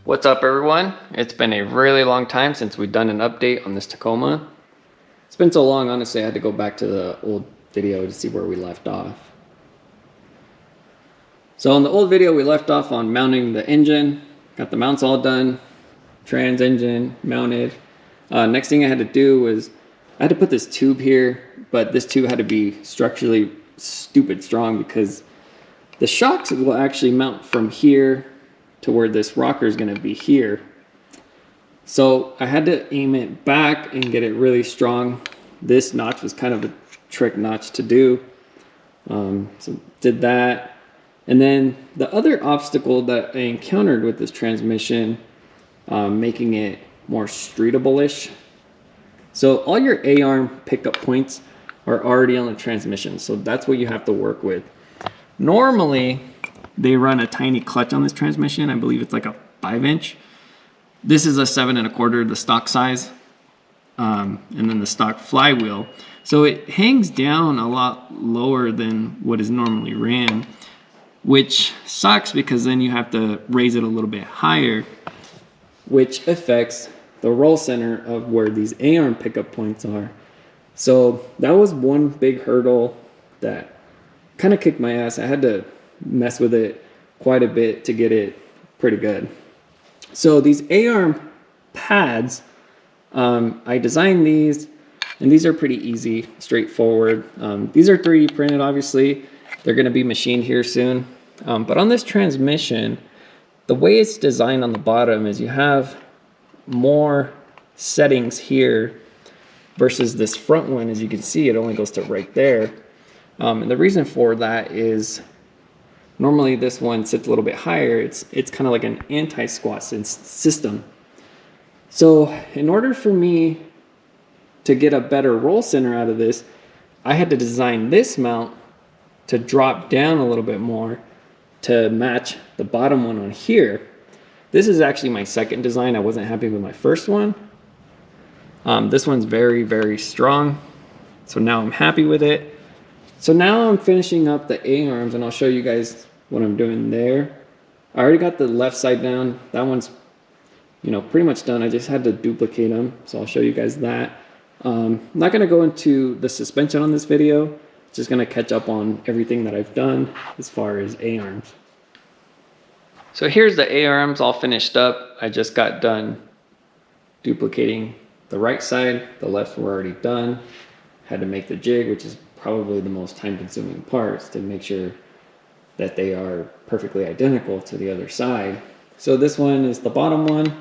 What's up everyone? It's been a really long time since we've done an update on this Tacoma. It's been so long, honestly, I had to go back to the old video to see where we left off. So in the old video we left off on mounting the engine. Got the mounts all done, trans engine mounted. Next thing I had to do was I had to put this tube here, but this tube had to be structurally stupid strong because the shocks will actually mount from here to where this rocker is going to be here. So I had to aim it back and get it really strong. This notch was kind of a trick notch to do. So did that. And then the other obstacle that I encountered with this transmission, making it more streetable-ish. So all your A-arm pickup points are already on the transmission. So that's what you have to work with. Normally, they run a tiny clutch on this transmission. I believe it's like a 5-inch. This is a 7 1/4, the stock size, and then the stock flywheel. So it hangs down a lot lower than what is normally ran, which sucks because then you have to raise it a little bit higher, which affects the roll center of where these A-arm pickup points are. So that was one big hurdle that kind of kicked my ass. I had to mess with it quite a bit to get it pretty good. So these A-arm pads, I designed these, and these are pretty easy, straightforward. These are 3D printed, obviously. They're going to be machined here soon. But on this transmission, the way it's designed on the bottom is you have more settings here versus this front one. As you can see, it only goes to right there. And the reason for that is normally this one sits a little bit higher. It's kind of like an anti-squat system. So in order for me to get a better roll center out of this, I had to design this mount to drop down a little bit more to match the bottom one on here. This is actually my second design. I wasn't happy with my first one. This one's very, very strong. So now I'm happy with it. So now I'm finishing up the A-arms, and I'll show you guys what I'm doing there. I already got the left side down. That one's, pretty much done. I just had to duplicate them, so I'll show you guys that. I'm not going to go into the suspension on this video. Just going to catch up on everything that I've done as far as A-arms. So here's the A-arms all finished up. I just got done duplicating the right side. The left were already done. Had to make the jig, which is probably the most time-consuming parts, to make sure that they are perfectly identical to the other side. So this one is the bottom one.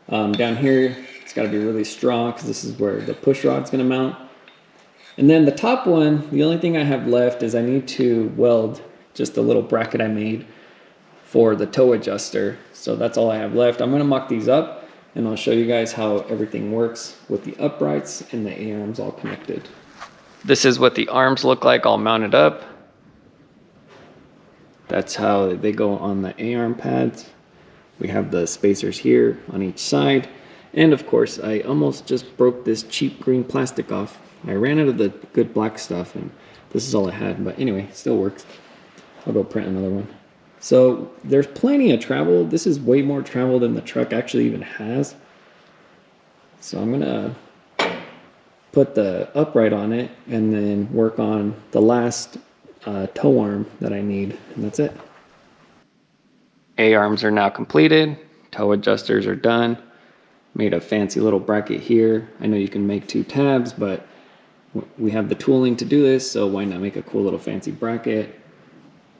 Down here, it's got to be really strong because this is where the push rod's going to mount. And then the top one, the only thing I have left is I need to weld just a little bracket I made for the toe adjuster. So that's all I have left. I'm going to mock these up, and I'll show you guys how everything works with the uprights and the A-arms all connected. This is what the arms look like all mounted up. That's how they go on the A-arm pads. We have the spacers here on each side. And of course, I almost just broke this cheap green plastic off. I ran out of the good black stuff, and this is all I had. But anyway, it still works. I'll go print another one. So there's plenty of travel. This is way more travel than the truck actually even has. So I'm gonna put the upright on it and then work on the last toe arm that I need, and that's it. A-arms are now completed. Toe adjusters are done. Made a fancy little bracket here. I know you can make 2 tabs, but we have the tooling to do this, so why not make a cool little fancy bracket?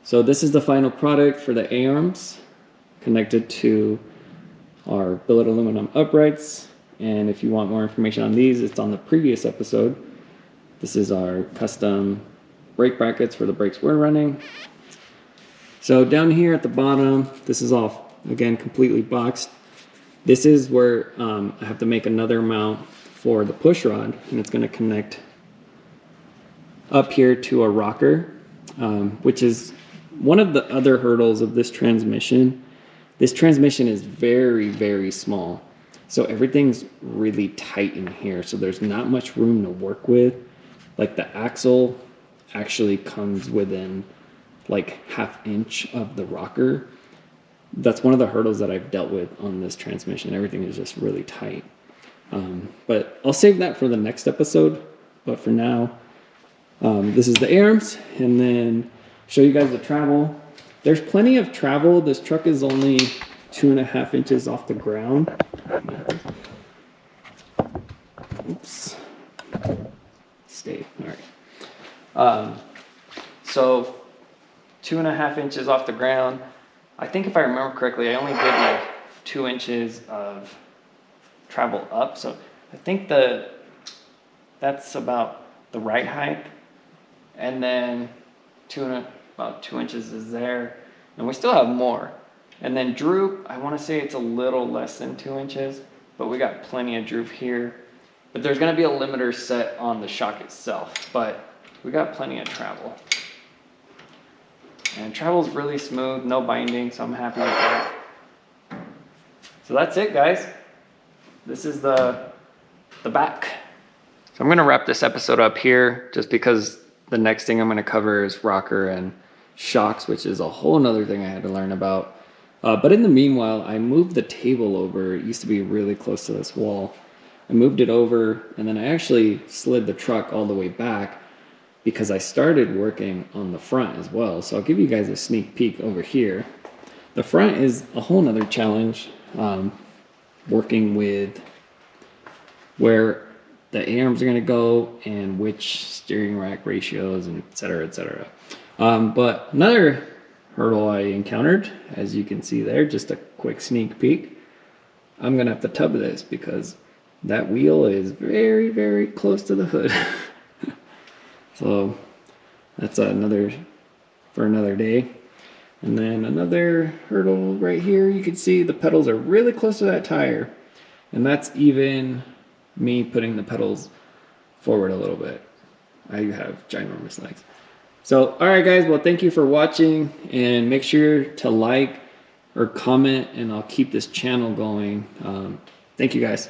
So this is the final product for the A-arms connected to our billet aluminum uprights. And if you want more information on these, it's on the previous episode. This is our custom brake brackets for the brakes we're running. So down here at the bottom, this is all, again, completely boxed. This is where I have to make another mount for the push rod, and it's going to connect up here to a rocker, which is one of the other hurdles of this transmission. This transmission is very, very small. So everything's really tight in here. So there's not much room to work with. Like the axle actually comes within like 1/2 inch of the rocker. that's one of the hurdles that I've dealt with on this transmission. Everything is just really tight. But I'll save that for the next episode. But for now, this is the arms, and then show you guys the travel. There's plenty of travel. This truck is only 2.5 inches off the ground. Oops. Stay. All right. So 2.5 inches off the ground. I think if I remember correctly, I only did like 2 inches of travel up. So I think that's about the right height. And then about 2 inches is there. And we still have more. And then droop, I want to say it's a little less than 2 inches, but we got plenty of droop here. But there's going to be a limiter set on the shock itself, but we got plenty of travel. And travel's really smooth, no binding, so I'm happy with that. So that's it, guys. This is the back. So I'm going to wrap this episode up here just because the next thing I'm going to cover is rocker and shocks, which is a whole nother thing I had to learn about. But in the meanwhile, I moved the table over. It used to be really close to this wall. I moved it over, and then I actually slid the truck all the way back because I started working on the front as well. So I'll give you guys a sneak peek over here. The front is a whole nother challenge, working with where the arms are going to go and which steering rack ratios, and et cetera, et cetera. But another hurdle I encountered, as you can see there, just a quick sneak peek. I'm going to have to tub this because that wheel is very, very close to the hood. So that's another for another day. And then another hurdle right here, you can see the pedals are really close to that tire. And that's even me putting the pedals forward a little bit. I have ginormous legs. So, all right, guys. Well, thank you for watching, and make sure to like or comment, and I'll keep this channel going. Thank you, guys.